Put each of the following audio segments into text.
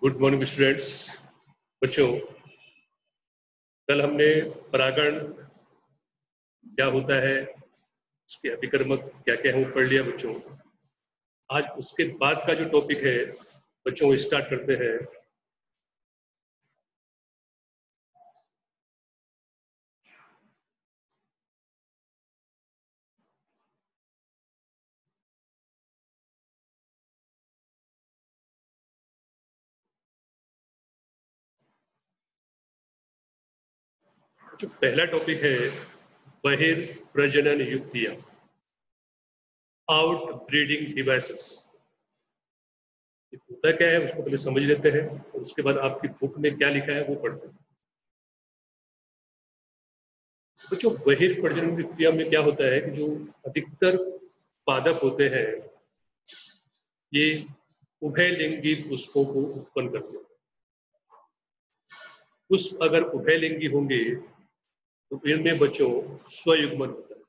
Good morning students. बच्चों, कल हमने परागण क्या होता है, उसके अभिकर्मक क्या क्या है वो पढ़ लिया बच्चों। आज उसके बाद का जो टॉपिक है बच्चों वो स्टार्ट करते हैं। जो पहला टॉपिक है बहिर्प्रजनन युक्तियां, आउट ब्रीडिंग डिवाइसेस। होता क्या है उसको पहले समझ लेते हैं और उसके बाद आपकी बुक में क्या लिखा है वो पढ़ते हैं। बच्चों, बहिर्प्रजनन युक्तियां में क्या होता है कि जो अधिकतर पादप होते हैं ये उभयलिंगी पुष्पों को उत्पन्न करते हैं। पुष्प अगर उभयलिंगी होंगे तो इनमें बच्चों स्वयुग्मन होता है,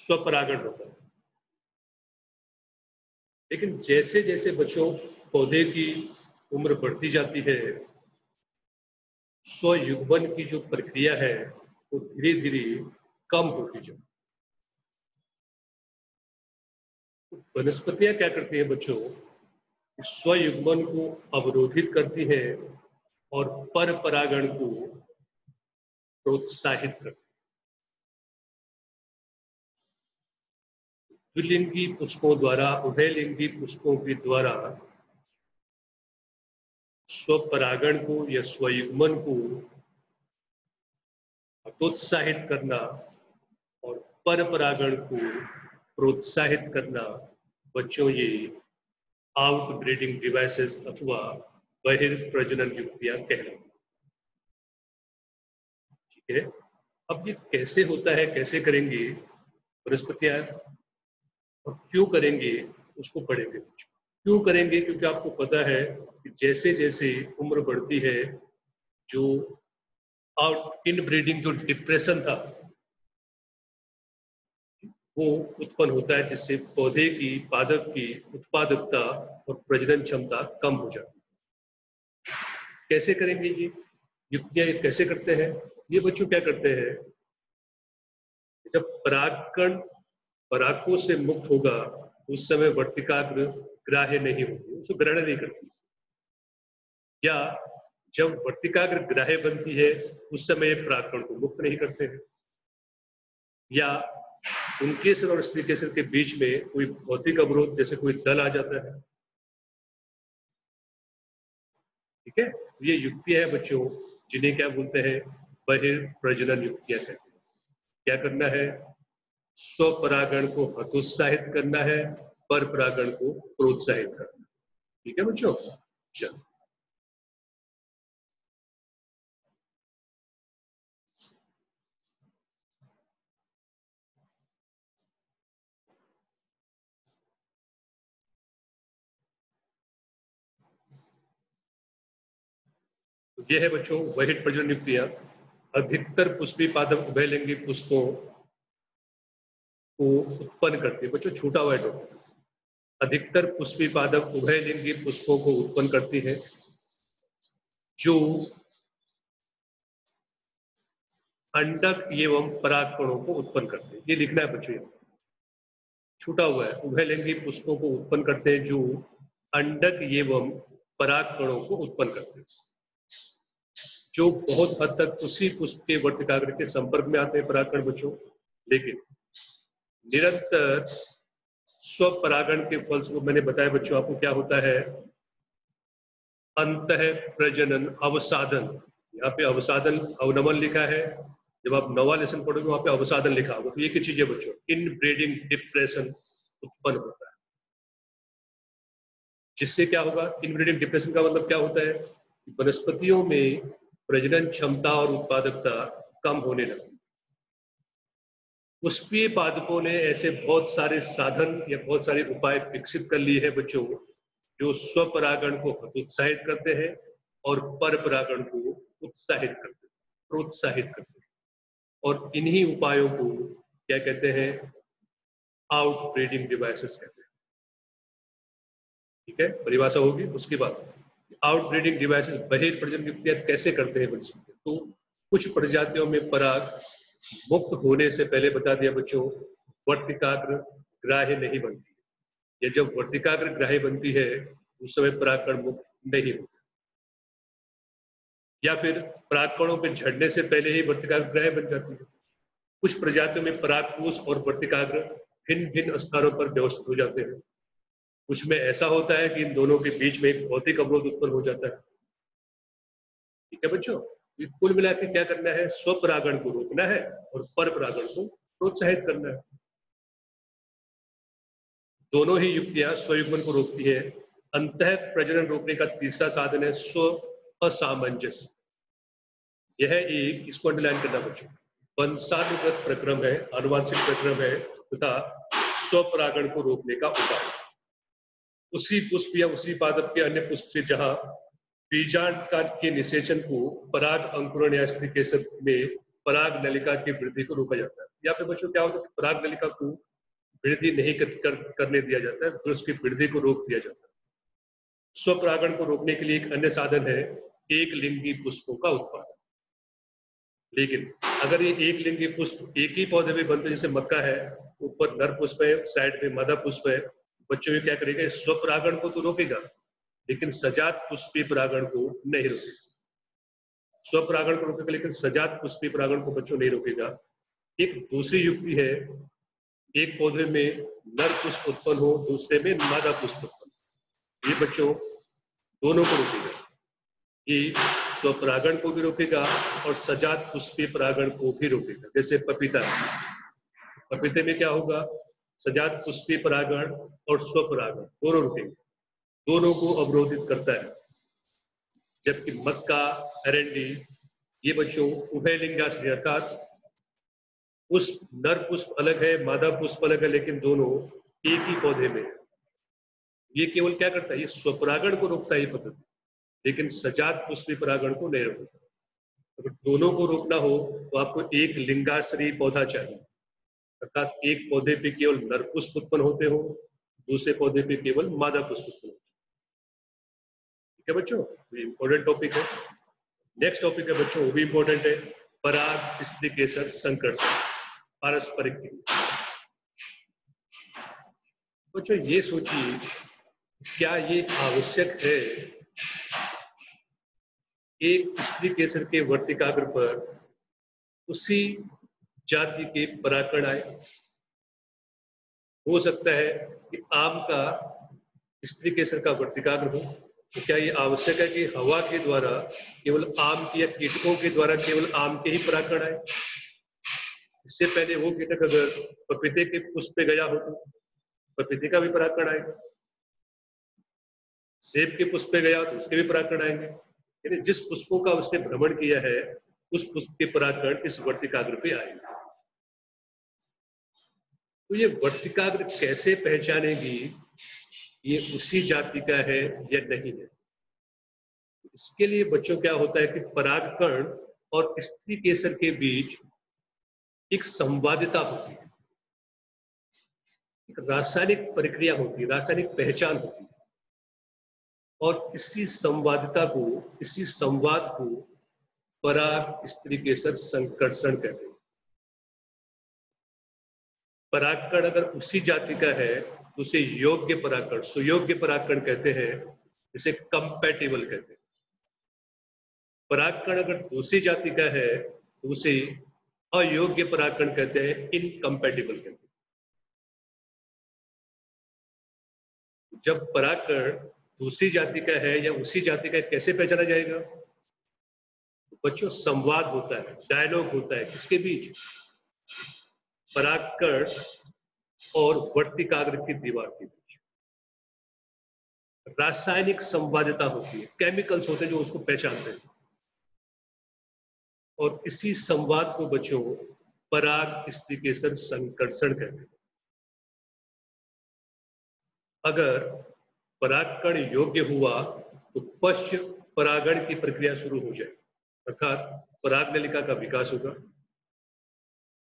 स्वपरागण होता है। लेकिन जैसे जैसे बच्चों पौधे की उम्र बढ़ती जाती है, स्वयुग्मन की जो प्रक्रिया है वो धीरे धीरे कम होती जाती है। वनस्पतियां क्या करती हैं बच्चों, स्वयुग्मन को अवरोधित करती है और पर परागण को प्रोत्साहित करती है। द्विलिंगी पुष्पों द्वारा, उभयलिंगी पुष्पों के द्वारा स्वपरागण को या स्वयुग्मन को प्रोत्साहित करना और पर परागण को प्रोत्साहित करना बच्चों ये आउट ब्रीडिंग डिवाइसेस अथवा बहिर्प्रजनन युक्तियां कहलाती हैं। ठीक है, अब ये कैसे होता है, कैसे करेंगे वनस्पतियां और क्यों करेंगे उसको पढ़ेंगे। क्यों करेंगे, क्योंकि आपको पता है कि जैसे जैसे उम्र बढ़ती है जो आउट इन ब्रीडिंग जो डिप्रेशन था वो उत्पन्न होता है, जिससे पौधे की पादप की उत्पादकता और प्रजनन क्षमता कम हो जाती है। कैसे करेंगे ये युक्तियां, ये कैसे करते हैं? ये बच्चों क्या करते हैं, जब परागकण परागकों से मुक्त होगा उस समय वर्तिकाग्र ग्राह्य नहीं होगी, उसको ग्रहण नहीं करती। या जब वर्तिकाग्र ग्राह्य बनती है उस समय परागकण को मुक्त नहीं करते हैं। या पुंकेसर और स्त्रीकेसर के बीच में कोई भौतिक अवरोध जैसे कोई दल आ जाता है। ठीक है, ये युक्ति है बच्चों जिन्हें क्या बोलते हैं, बहिर्प्रजनन युक्तियां कहते हैं। क्या करना है, स्वपरागण को हतोत्साहित करना है, पर परागण को प्रोत्साहित करना। ठीक है बच्चों, चलो ये है बच्चों बहिर्प्रजनन युक्तियां। अधिकतर पुष्पी पादप उभयलिंगी पुष्पों को उत्पन्न करती है। बच्चों छूटा हुआ है टॉपिक। अधिकतर पुष्पी पादप उभयलिंगी पुष्पों को उत्पन्न करती है जो अंडक एवं परागकणों को उत्पन्न करते हैं। ये लिखना है बच्चों, छूटा हुआ है। उभयलिंगी पुष्पों को उत्पन्न करते हैं जो अंडक एवं परागकणों को उत्पन्न करते हैं, जो बहुत हद तक उसी पुष्प के वर्तिकाग्र के संपर्क में आते हैं परागकण बच्चों। लेकिन निरंतर स्वपरागण के फलस्वरूप मैंने बताया बच्चों आपको क्या होता है, अंतः प्रजनन अवसादन। यहाँ पे अवसादन अवनमन लिखा है, जब आप नवा लेसन पढ़ोगे वहां पे अवसादन लिखा होगा। तो ये क्या चीज है बच्चों, इन ब्रीडिंग डिप्रेशन उत्पन्न होता है। जिससे क्या होगा, इन ब्रीडिंग डिप्रेशन का मतलब क्या होता है, वनस्पतियों में प्रजनन क्षमता और उत्पादकता कम होने लगती। पुष्पीय पादपों ने ऐसे बहुत सारे साधन या बहुत सारे उपाय विकसित कर लिए हैं बच्चों, जो स्वपरागण को हतोत्साहित करते हैं और पर परागण को उत्साहित करते हैं, प्रोत्साहित करते हैं। और इन्हीं उपायों को क्या कहते हैं, आउट ब्रीडिंग डिवाइसेस कहते हैं। ठीक है, परिभाषा होगी। उसके बाद आउटब्रीडिंग डिवाइसेस, बहिर्प्रजनन युक्तियां कैसे करते हैं बच्चों। तो कुछ प्रजातियों में पराग मुक्त होने से पहले बता दिया बच्चों, वर्तिकाग्र ग्राह्य नहीं बनती है। या जब वर्तिकाग्र ग्राह्य बनती है उस समय परागकण मुक्त नहीं होते, या फिर परागकणों के झड़ने से पहले ही वर्तिकाग्र ग्राह्य बन जाती है। कुछ प्रजातियों में परागकोश और वर्तिकाग्र भिन्न भिन्न स्थानों पर व्यवस्थित हो जाते हैं। कुछ में ऐसा होता है कि इन दोनों के बीच में एक भौतिक अवरोध उत्पन्न हो जाता है। ठीक है बच्चों, कुल मिला के क्या करना है, स्वपरागण को रोकना है और परपरागण को प्रोत्साहित करना है। दोनों ही युक्तियां स्वयुग्मन को रोकती है। अंतः प्रजनन रोकने का तीसरा साधन है स्व असामंजस्य। यह एक, इसको अंडरलाइन करना बच्चों, वंशानुगत प्रक्रम है, आनुवांशिक प्रक्रम है तथा स्वपरागण को रोकने का उपाय। उसी पुष्प या उसी पादप के अन्य पुष्प से जहां बीजांड के निषेचन को पराग अंकुरण या स्त्री केसर में पराग नलिका की वृद्धि को रोका जाता है। यहाँ पे बच्चों क्या होता है, पराग नलिका को वृद्धि नहीं करने दिया जाता है, फिर उसकी वृद्धि को रोक दिया जाता है। स्वपरागण को रोकने के लिए एक अन्य साधन है एक लिंगी पुष्पों का उत्पादन। लेकिन अगर ये एक लिंगी पुष्प एक ही पौधे में बनते, जैसे मक्का है, ऊपर नर पुष्प है, साइड में मादा पुष्प है, बच्चों ये क्या करेगा, स्वपरागण को तो रोकेगा लेकिन सजात पुष्पी परागण को नहीं रोकेगा। स्वपरागण को रोकेगा लेकिन सजात पुष्पी परागण को बच्चों नहीं रोकेगा। एक दूसरी युक्ति है, एक पौधे में नर पुष्प उत्पन्न हो, दूसरे में मादा पुष्प उत्पन्न, ये बच्चों दोनों को रोकेगा। ये स्वपरागण को भी रोकेगा और सजात पुष्पी परागण को भी रोकेगा। जैसे पपीता, पपीते में क्या होगा, सजात पुष्पी परागण और स्वपरागण दोनों रुकेंगे, दोनों को अवरोधित करता है। जबकि मक्का, अरंडी, ये बच्चों उभयलिंगाश्रय, अर्थात पुष्प, नर पुष्प अलग है, मादा पुष्प अलग है, लेकिन दोनों एक ही पौधे में है। ये केवल क्या करता है, ये स्वपरागण को रोकता है ये पद्धति, लेकिन सजात पुष्पी परागण को नहीं रोकता। अगर दोनों को रोकना हो तो आपको एक लिंगाश्रयी पौधा चाहिए, अर्थात एक पौधे पे केवल नर पुष्प उत्पन्न होते हो, दूसरे पौधे पे केवल मादा पुष्प उत्पन्न होते। ठीक है बच्चों, ये इंपॉर्टेंट टॉपिक है। नेक्स्ट टॉपिक है बच्चों, वो भी इंपॉर्टेंट है, पराग स्त्री केसर संकर्षण, पारस्परिक क्रिया। बच्चों ये सोचिए, क्या ये आवश्यक है एक स्त्री केसर के वर्तिकाग्र पर उसी जाति के परागकण आए? हो सकता है कि आम का स्त्री केसर का वर्तिकाग्र हो, तो क्या ये आवश्यक है कि हवा के द्वारा केवल आम के या कीटकों के द्वारा केवल आम के ही परागकण आए? इससे पहले वो कीटक अगर पपीते के पुष्प पे गया हो तो पपीते का भी परागकण आएगा, सेब के पुष्प पे गया तो उसके भी परागकण आएंगे। यानी जिस पुष्पों का उसने भ्रमण किया है उस पुष्प के परागकण इस वर्तिकाग्र पे आएंगे। तो ये वर्तिकाग्र कैसे पहचानेगी ये उसी जाति का है या नहीं है? इसके लिए बच्चों क्या होता है कि परागकण और स्त्री केसर के बीच एक संवादिता होती है, एक रासायनिक प्रक्रिया होती है, रासायनिक पहचान होती है, और इसी संवादिता को, इसी संवाद को पराग स्त्री केसर संकर्षण कहते हैं। परागकण अगर उसी जाति का है तो उसे योग्य परागकण, सुयोग्य परागकण कहते हैं, जिसे कंपैटिबल कहते हैं। परागकण अगर दूसरी जाति का है तो उसे अयोग्य परागकण कहते हैं, इनकम्पैटिबल कहते हैं। जब परागकण दूसरी जाति का है या उसी जाति का कैसे पहचाना जाएगा? बच्चों संवाद होता है, डायलॉग होता है, किसके बीच? परागकण और वर्तिकाग्र की दीवार के बीच रासायनिक संवादिता होती है, केमिकल्स होते हैं जो उसको पहचानते हैं, और इसी संवाद को बच्चों पराग स्त्री केसर संकर्षण कहते हैं। अगर परागकण योग्य हुआ तो पश्च परागण की प्रक्रिया शुरू हो जाए, अर्थात पराग नलिका का विकास होगा।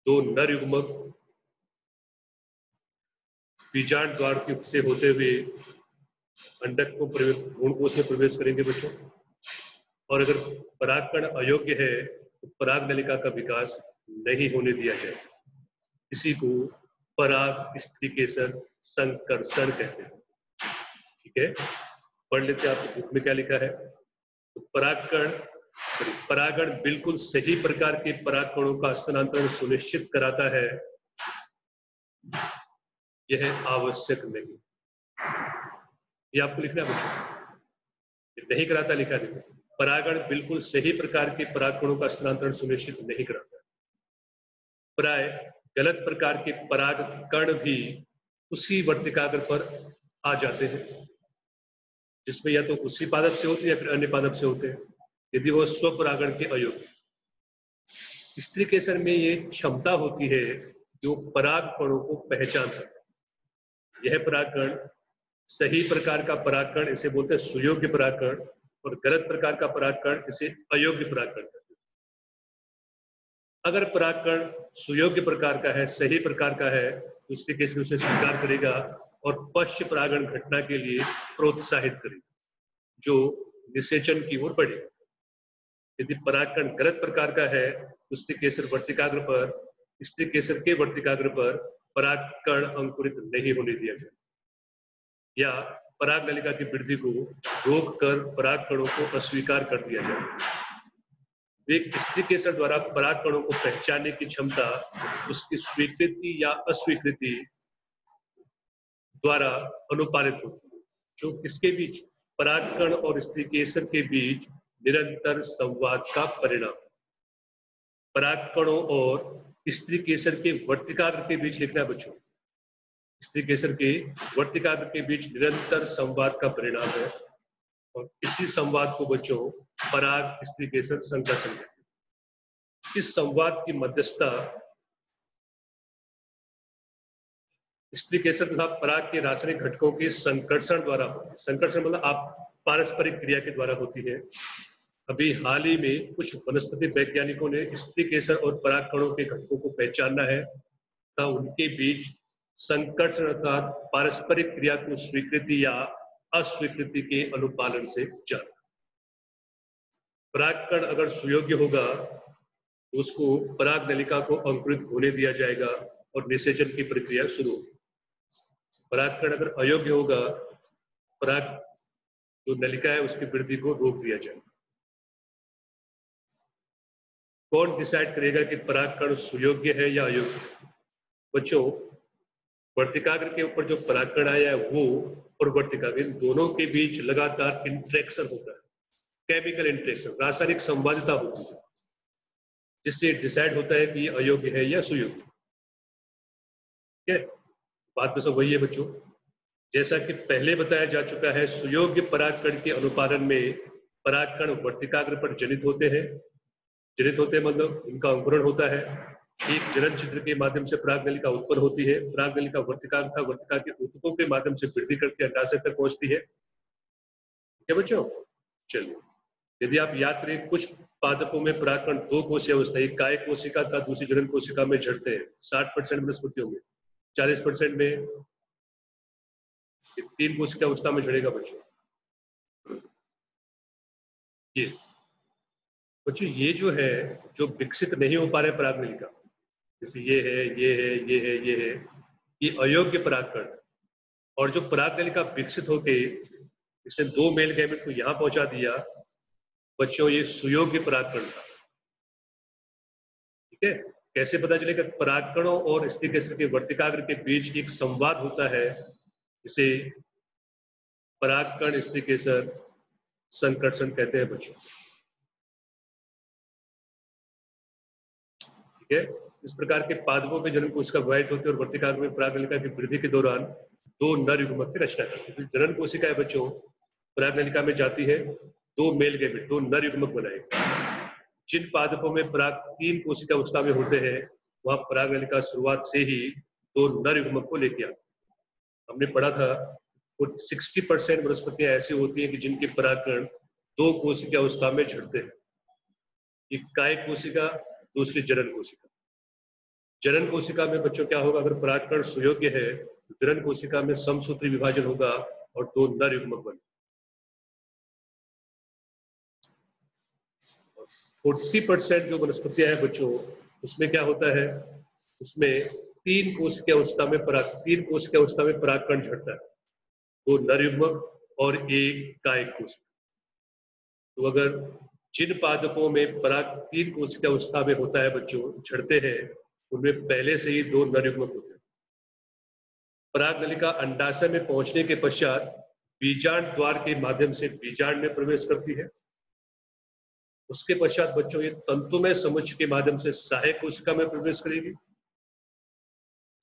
दो नर युग्मक बीजांड द्वार से होते हुए अंडक को भ्रूणकोश में प्रवेश करेंगे बच्चों। और अगर परागकण अयोग्य है तो पराग नलिका का विकास नहीं होने दिया जाए। इसी को पराग स्त्रीकेसर संकर्षण कहते हैं। ठीक है, पढ़ लेते हैं। आपकी बुक में क्या लिखा है? तो परागण बिल्कुल सही प्रकार के परागकणों का स्थानांतरण सुनिश्चित कराता है, यह आवश्यक नहीं। ये आपको लिखना है बच्चों, नहीं कराता लिखा नहीं। परागण बिल्कुल सही प्रकार के परागकणों का स्थानांतरण सुनिश्चित नहीं कराता। प्राय गलत प्रकार के परागकण भी उसी वर्तिकाग्र पर आ जाते हैं, जिसमें या तो उसी पादप से होते हैं या फिर अन्य पादप से होते हैं, यदि वह स्वपरागण के अयोग्य। स्त्रीकेसर में ये क्षमता होती है जो परागकणों को पहचान सके। यह परागकण सही प्रकार का परागकण इसे बोलते हैं सुयोग्य परागकण, और गलत प्रकार का परागकण इसे अयोग्य परागकण कहते हैं। अगर परागकण सुयोग्य प्रकार का है, सही प्रकार का है, तो स्त्रीकेसर उसे स्वीकार करेगा और पश्च परागण घटना के लिए प्रोत्साहित करेगा, जो निषेचन की ओर बढ़ेगा। यदि परागकण गलत प्रकार का है तो स्त्रीकेसर वर्तिकाग्र पर, स्त्रीकेसर के वर्तिकाग्र पर परागकण अंकुरित नहीं होने दिया जाए, या पराग नलिका की वृद्धि को रोककर परागकणों को अस्वीकार कर दिया जाए। एक स्त्रीकेसर द्वारा परागकणों को पहचानने की क्षमता उसकी स्वीकृति या अस्वीकृति द्वारा अनुपालित होती है, जो किसके बीच? परागकण और स्त्रीकेसर के बीच निरंतर संवाद का परिणाम। परागकणों और स्त्रीकेसर के वर्तिकाग्र के बीच लिखना है बच्चों, स्त्रीकेसर के वर्तिकाग्र के बीच निरंतर संवाद का परिणाम है, और इसी संवाद को बच्चों पराग स्त्रीकेसर संकर्षण कहते हैं। इस संवाद की मध्यस्थता स्त्रीकेसर तथा पराग के रासायनिक घटकों के संकर्षण द्वारा होती है। संकर्षण मतलब आप पारस्परिक क्रिया के द्वारा होती है। अभी हाल ही में कुछ वनस्पति वैज्ञानिकों ने स्त्रीकेसर और परागकणों के घटकों को पहचाना है तथा उनके बीच संकर्षण अर्थात पारस्परिक क्रिया को स्वीकृति या अस्वीकृति के अनुपालन से जाना। परागकण अगर सुयोग्य होगा तो उसको पराग नलिका को अंकुरित होने दिया जाएगा और निषेचन की प्रक्रिया शुरू होगी। परागकण अगर अयोग्य होगा, पराग जो नलिका है उसकी वृद्धि को रोक दिया जाएगा। कौन डिसाइड करेगा कि परागकण सुयोग्य है या अयोग्य? बच्चों, वर्तिकाग्र के ऊपर जो परागकण आया है वो और वर्तिकाग्र, इन दोनों के बीच लगातार इंटरेक्शन होता है, केमिकल इंटरेक्शन, रासायनिक संवादिता होती है, जिससे डिसाइड होता है कि ये अयोग्य है या सुयोग्य। ठीक है, बात तो सब वही है बच्चों। जैसा कि पहले बताया जा चुका है, सुयोग्य परागकण के अनुपालन में परागकण वर्तिकाग्र पर जनित होते हैं। जनित होते हैं मतलब इनका अंकुरण होता है। एक जनन छिद्र के माध्यम से पराग नलिका उत्पन्न होती है। पराग नलिका वर्तिकाग्र था, वर्तिका के ऊतकों के माध्यम से वृद्धि करके अंडाशय तक पहुंचती है। ठीक है बच्चों, चलिए, यदि आप याद करें, कुछ पादपों में परागकण दो कोशीय अवस्था, एक काय कोशिका था, दूसरी जनन कोशिका में झड़ते हैं। 60% वनस्पतियों में, 40% में 3 कोशिका अवस्था में झड़ेगा बच्चों। ये बच्चों, ये जो है, जो विकसित नहीं हो पा रहे पराग नलिका, जैसे ये है, ये है, ये है, ये है, ये अयोग्य परागकण। और जो पराग नलिका विकसित होके इसने 2 मेल गैमेट को यहां पहुंचा दिया बच्चों, ये सुयोग्य परागकण था। ठीक है, कैसे पता चलेगा? परागकणों और स्त्रीकेसर के वर्तिकाग्र के बीच एक संवाद होता है, जिसे परागकण स्त्रीकेसर संकर्षण कहते हैं बच्चों। ठीक है, इस प्रकार के पादपों में जनन कोशिका विभाजित होती है और वर्तिकाग्र में पराग नलिका की वृद्धि के दौरान 2 नर युग्मक की रचना करती है। जनन कोशिका है बच्चों, पराग नलिका में जाती है, 2 मेल गैमेट, 2 नर युग्मक बनाएगा। जिन पादपों में पराग 3 कोशिका अवस्था में होते हैं, वहां पराग नलिका शुरुआत से ही 2 नर युग्मक को लेके आती है। हमने पढ़ा था 60% वनस्पतियां ऐसी होती हैं कि जिनके परागकण 2 कोशिका अवस्था में झड़ते हैं। एक काय कोशिका, दूसरी जनन कोशिका। जनन कोशिका में बच्चों क्या होगा? अगर परागकण सुयोग्य है तो जनन कोशिका में समसूत्री विभाजन होगा और 2 नर युग्मक बनते हैं। 40% जो वनस्पतियां हैं बच्चों, उसमें क्या होता है, उसमें 3 कोश की अवस्था में परागकण झड़ता है, 2 नर युग्मक और 1 गायक कोश। तो अगर जिन पादपों में पराग 3 कोश की अवस्था में होता है बच्चों, झड़ते हैं, उनमें पहले से ही 2 नर युग्मक होते हैं। पराग नलिका अंडाशय में पहुंचने के पश्चात बीजांड द्वार के माध्यम से बीजांड में प्रवेश करती है। उसके पश्चात बच्चों ये तंतुमय समुच्चय के माध्यम से सहायक कोशिका में प्रवेश करेगी।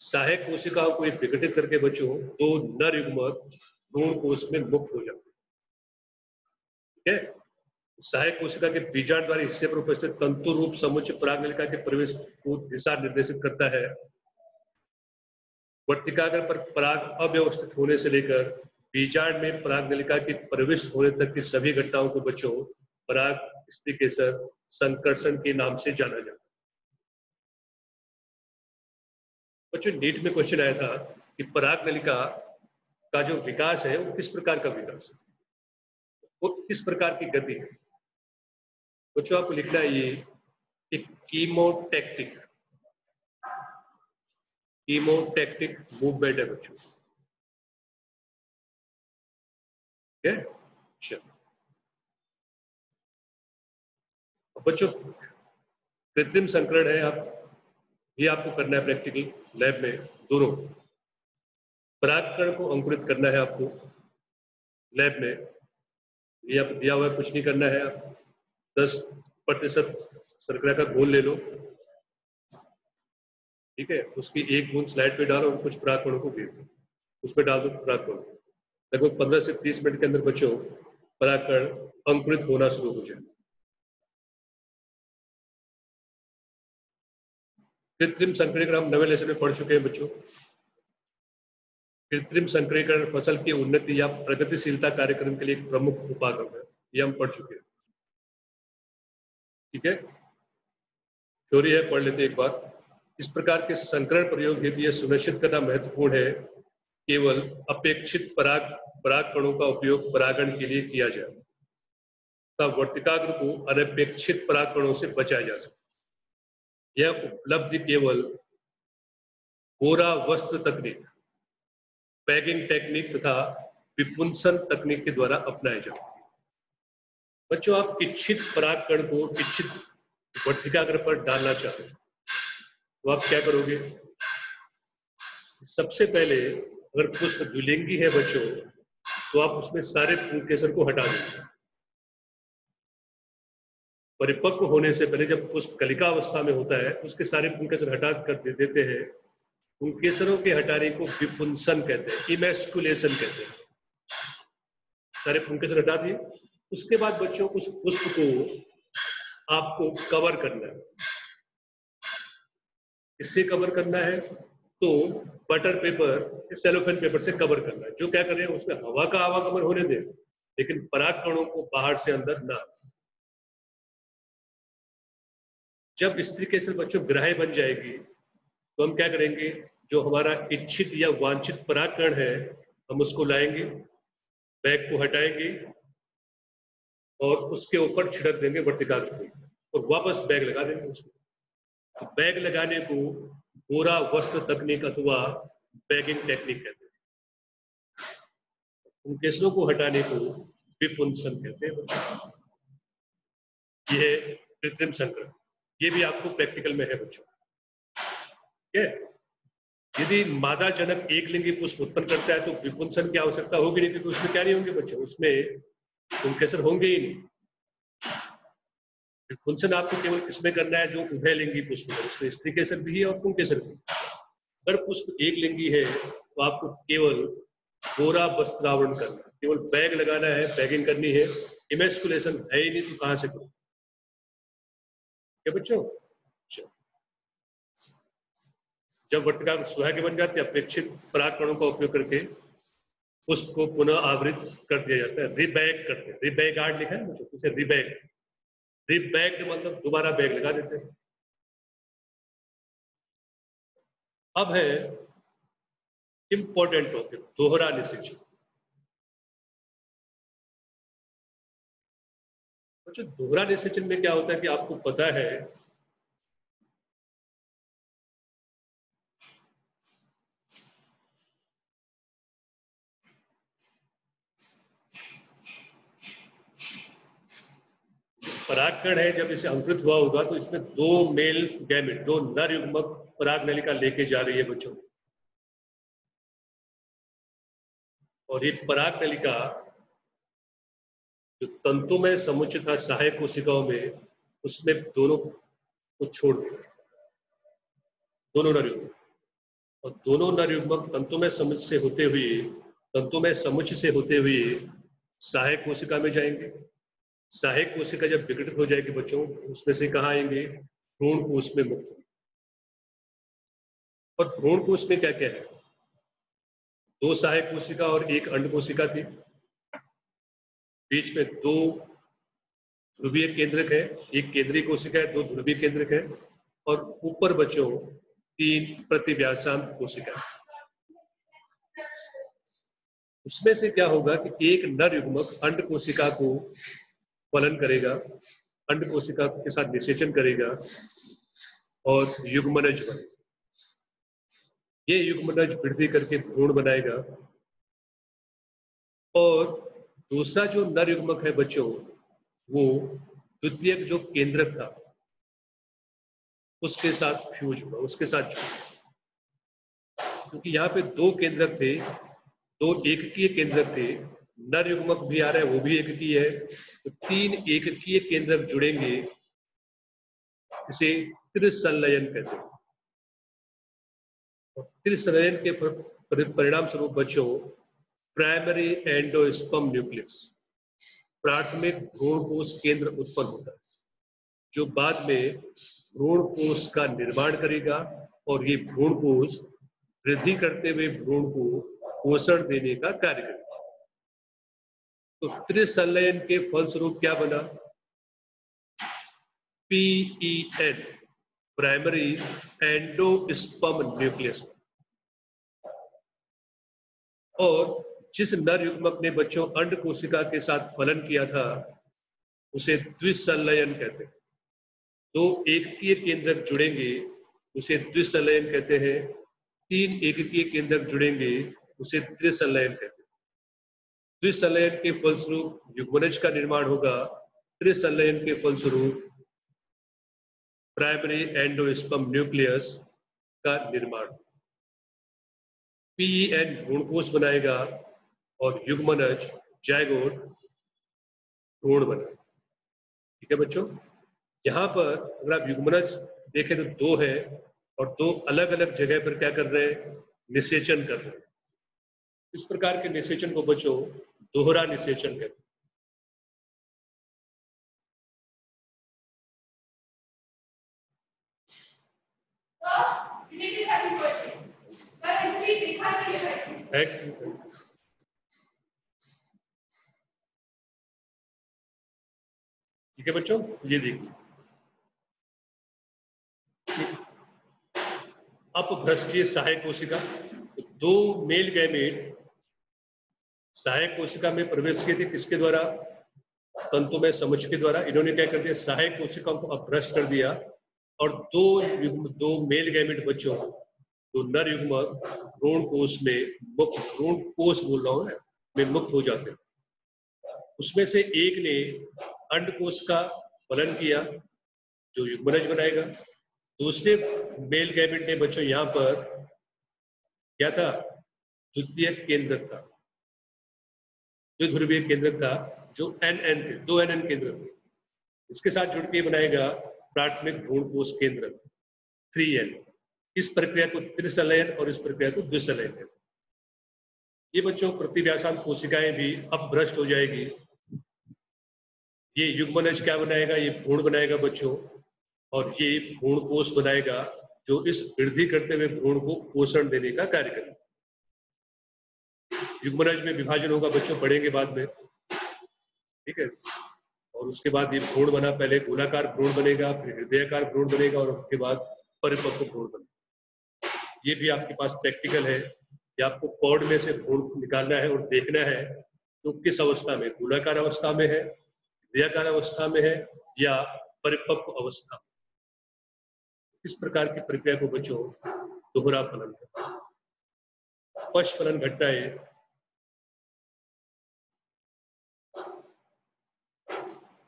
सहायक कोशिकाओं को विघटित करके बच्चों 2 नर युग्मक भ्रूण कोश में मुक्त हो जाते हैं। ठीक है, सहायक कोशिका के बीजांड द्वारा हिस्से पर उपस्थित तंतु रूप समुच्चय पराग नलिका के प्रवेश को दिशा निर्देशित करता है। वर्तिकाग्र पर पराग अव्यवस्थित होने से लेकर बीजांड में पराग नलिका के प्रविष्ट होने तक की सभी घटनाओं को बच्चों पराग स्त्रीकेसर संकर्षण के नाम से जाना जाता है। बच्चों नीट में क्वेश्चन आया था कि पराग नलिका का जो विकास है वो किस प्रकार का विकास है, वो किस प्रकार की गति है। बच्चों आपको लिखना है ये एक कीमोटैक्टिक मूवमेंट है बच्चों। ठीक है, चलो बच्चों कृत्रिम संकरण है, आप ये आपको करना है प्रैक्टिकल लैब में। दोनों परागकण को अंकुरित करना है आपको लैब में। ये आप दिया हुआ है, कुछ नहीं करना है। आप 10% शर्करा का घोल ले लो, ठीक है, उसकी 1 बूंद स्लाइड पे डालो और कुछ परागकणों को गिर दो, उसमें डाल दो परागकण। लगभग 15 से 30 मिनट के अंदर बच्चों परागकण अंकुरित होना शुरू हो जाए। कृत्रिम संकरीकरण हम 9वें लेसन में पढ़ चुके हैं बच्चों। कृत्रिम संकरीकरण फसल की उन्नति या प्रगतिशीलता कार्यक्रम के लिए एक प्रमुख उपागम है, ये हम पढ़ चुके हैं। ठीक है, थ्योरी है, पढ़ लेते एक बार। इस प्रकार के संकरण प्रयोग हेतु यह सुनिश्चित करना महत्वपूर्ण है केवल अपेक्षित परागकणों का उपयोग परागण के लिए किया जाए तब वर्तिकाग्र को अनपेक्षित परागकणों से बचाया जा सके। यह उपलब्धि केवल गोरा वस्त्र तकनीक, पैगिंग टेक्निक तथा विपुंसन तकनीक के द्वारा अपनाया जाए। बच्चों आप इच्छित परागकण को इच्छित वर्तिकाग्र पर डालना चाहते हैं तो आप क्या करोगे, सबसे पहले अगर पुष्प द्विलिंगी है बच्चों तो आप उसमें सारे पुंकेसर को हटा देंगे। परिपक्व होने से पहले जब पुष्प कलिका अवस्था में होता है उसके सारे पुंकेसर हटा कर दे देते हैं। पुंकेसरों के हटाने को विपुंसन कहते हैं, इमेस्कुलेशन कहते हैं। सारे पुंकेसर हटा दिए, उसके बाद बच्चों उस पुष्प को आपको कवर करना है। इससे कवर करना है तो बटर पेपर, सेलोफेन पेपर से कवर करना है। जो क्या करें उसमें हवा का आवागमन होने दें, लेकिन परागकणों को बाहर से अंदर ना। जब स्त्रीकेसर बच्चों ग्राह्य बन जाएगी तो हम क्या करेंगे, जो हमारा इच्छित या वांछित परागकण है हम उसको लाएंगे, बैग को हटाएंगे और उसके ऊपर छिड़क देंगे वर्तिकाग्र को और वापस बैग लगा देंगे उसको। तो बैग लगाने को गोरा वस्त्र तकनीक अथवा बैगिंग टेक्निक कहते हैं। उन केसरों को हटाने को विपुंसन कहते हैं। ये कृत्रिम संकरण, ये भी आपको प्रैक्टिकल में है बच्चों। ठीक है, यदि मादा जनक एक लिंगी पुष्प उत्पन्न करता है तो विपुंसन की आवश्यकता होगी नहीं, क्योंकि उसमें क्या नहीं होंगे बच्चों, उसमें पुंकेसर होंगे ही नहीं। विपुंसन आपको केवल किसमें करना है, जो उभयलिंगी पुष्प है उसमें स्त्रीकेसर भी है और पुंकेसर भी। अगर पुष्प एक लिंगी है तो आपको केवल गोरा वस्त्रावरण करना है, केवल बैग लगाना है, बैगिंग करनी है। इमेस्कुलेशन है ही नहीं तो कहां से करो। क्या बच्चों, जब वर्तिका सुहाग्य बन जाती है अपेक्षित परागकणों का उपयोग करके पुष्प को पुनः आवृत कर दिया जाता है, रिबैग करते हैं। रिबैग आर्ट लिखा है बच्चों, उसे रिबैग, रिबैग मतलब दोबारा बैग लगा देते हैं। अब है इंपॉर्टेंट टॉपिक, दोहरा निषेचन। जो दोहरा निषेचन में क्या होता है कि आपको पता है परागकण है, जब इसे अंकुरित हुआ होगा तो इसमें दो मेल गैमेट, दो नर युग्मक पराग नलिका लेके जा रही है बच्चों। और ये पराग नलिका जो तंतुमय समुच्चय सहायक कोशिकाओं में, उसमें दोनों को छोड़ देगा, दोनों नर युग्मक। और दोनों नर युग्मक तंतुमय समुच्चय से होते हुए, तंतुमय समुच्चय से होते हुए सहायक कोशिका में जाएंगे। सहायक कोशिका जब विघटित हो जाएगी बच्चों, उसमें से कहाँ आएंगे? भ्रूण कोश में मुक्त। और भ्रूण कोश में क्या क्या है? दो सहायक कोशिका और एक अंड कोशिका थी, बीच में दो ध्रुवीय केंद्रक है, एक केंद्रीय कोशिका है, दो ध्रुवीय केंद्रक है, और ऊपर बच्चों तीन प्रतिव्यासांत कोशिका। उसमें से क्या होगा कि एक नर युग्मक अंड कोशिका को फलन करेगा, अंड कोशिका के साथ निषेचन करेगा और युग्मनज बनेगा। ये युग्मनज वृद्धि करके भ्रूण बनाएगा। और दूसरा जो नर युग्मक है बच्चों, वो द्वितीयक जो केंद्रक था उसके साथ फ्यूज हुआ, उसके साथ जुड़ा। क्योंकि यहाँ पे दो केंद्रक थे, दो एककीय केंद्रक थे, नर युग्मक भी आ रहा है, वो भी एककीय है, तो तीन एककीय केंद्रक जुड़ेंगे, इसे त्रिसंलयन कहते हैं। त्रिसंलयन के परिणाम स्वरूप बच्चों प्राइमरी एंडोस्पर्म न्यूक्लियस, प्राथमिक भ्रूण कोश केंद्र उत्पन्न होता है, जो बाद में भ्रूण कोश का निर्माण करेगा। और ये भ्रूण कोश वृद्धि करते हुए भ्रूण को पोषण देने का कार्य करेगा। तो त्रिसंलयन के फलस्वरूप क्या बना? PEN, primary endosperm nucleus. और जिस नर युग्मक ने बच्चों अंड कोशिका के साथ फलन किया था, उसे द्विसंलयन कहते हैं। दो एककीय केंद्रक जुड़ेंगे, उसे द्विसंलयन कहते हैं। तीन एककीय केंद्रक जुड़ेंगे, उसे त्रिसंलयन कहते हैं। द्विसंलयन के फलस्वरूप युग्मनज का निर्माण होगा, त्रिसंलयन के फलस्वरूप प्राइमरी एंडोस्पर्म न्यूक्लियस का निर्माण। PEN भ्रूणकोश बनाएगा और युग्मनज जायगोट भ्रूण बना। ठीक है बच्चों, यहाँ पर अगर आप युग्मनज देखें तो दो है, और दो अलग अलग जगह पर क्या कर रहे हैं? निषेचन कर रहे हैं। इस प्रकार के निषेचन को बच्चों दोहरा निषेचन कहते हैं। ठीक है बच्चों, ये देखिए अपभ्रष्टीय सहायक कोशिका, दो मेल गैमेट सहायक कोशिका में प्रवेश किए थे, किसके द्वारा? तंतुमय समुच्चय के द्वारा। इन्होंने क्या कर दिया? सहायक कोशिकाओं को अपभ्रष्ट कर दिया, और दो मेल गैमेट बच्चों, तो नर युग्मक भ्रूण कोश में मुक्त, भ्रूण कोश बोल रहा हूं में मुक्त हो जाते हैं। उसमें से एक ने अंड कोश का फलन किया, जो युग्मनज बनाएगा। दूसरे मेल गैमेट ने बच्चों यहाँ पर क्या था? द्वितीयक केंद्रक था, द्विध्रुवीय केंद्रक था, जो NN थे, दो NN केंद्र थे। इसके साथ जुड़ के बनाएगा प्राथमिक भ्रूण कोश केंद्र 3N। इस प्रक्रिया को त्रिसंलयन और इस प्रक्रिया को द्विसंलयन कहते हैं। ये बच्चों प्रतिव्यासांत कोशिकाएं भी अपभ्रष्ट हो जाएगी। ये युग्मनज क्या बनाएगा? ये भ्रूण बनाएगा बच्चों, और ये भ्रूण कोश बनाएगा, जो इस वृद्धि करते हुए भ्रूण को पोषण देने का कार्य करेगा। युग्मनज में विभाजन होगा बच्चों, पढ़ेंगे बाद में, ठीक है। और उसके बाद ये भ्रूण बना, पहले गोलाकार भ्रूण बनेगा, फिर हृदयाकार भ्रूण बनेगा, और उसके बाद परिपक्व भ्रूण बनेगा। ये भी आपके पास प्रैक्टिकल है, ये आपको कॉर्ड में से भ्रूण निकालना है और देखना है तो किस अवस्था में, गोलाकार अवस्था में है, क्रियाकार अवस्था में है या परिपक्व अवस्था। इस प्रकार की प्रक्रिया को बच्चों दोहरा फलन कहते हैं। पश फलन घटनाएं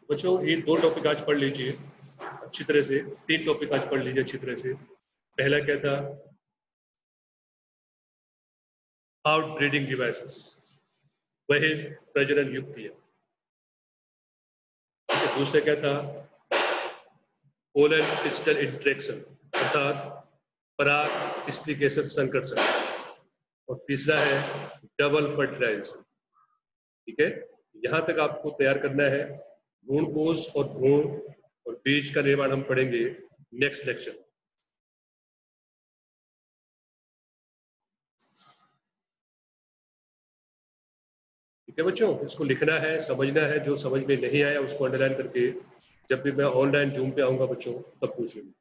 बच्चों ये 2 टॉपिक आज पढ़ लीजिए अच्छी तरह से, 3 टॉपिक आज पढ़ लीजिए अच्छी तरह से। पहला क्या था? आउटब्रीडिंग डिवाइसेस, वह प्रजनन युक्तियां। दूसरा क्या था? पोलर क्रिस्टल इंटरेक्शन अर्थात पराग स्त्री केसर संकर्षण। और तीसरा है डबल फर्टिलाइजेशन। ठीक है, यहां तक आपको तैयार करना है। भ्रूण कोश और भ्रूण और बीज का निर्माण हम पढ़ेंगे नेक्स्ट लेक्चर। ठीक है बच्चों, इसको लिखना है, समझना है। जो समझ में नहीं आया उसको अंडरलाइन करके जब भी मैं ऑनलाइन जूम पे आऊंगा बच्चों तब पूछ लूंगा।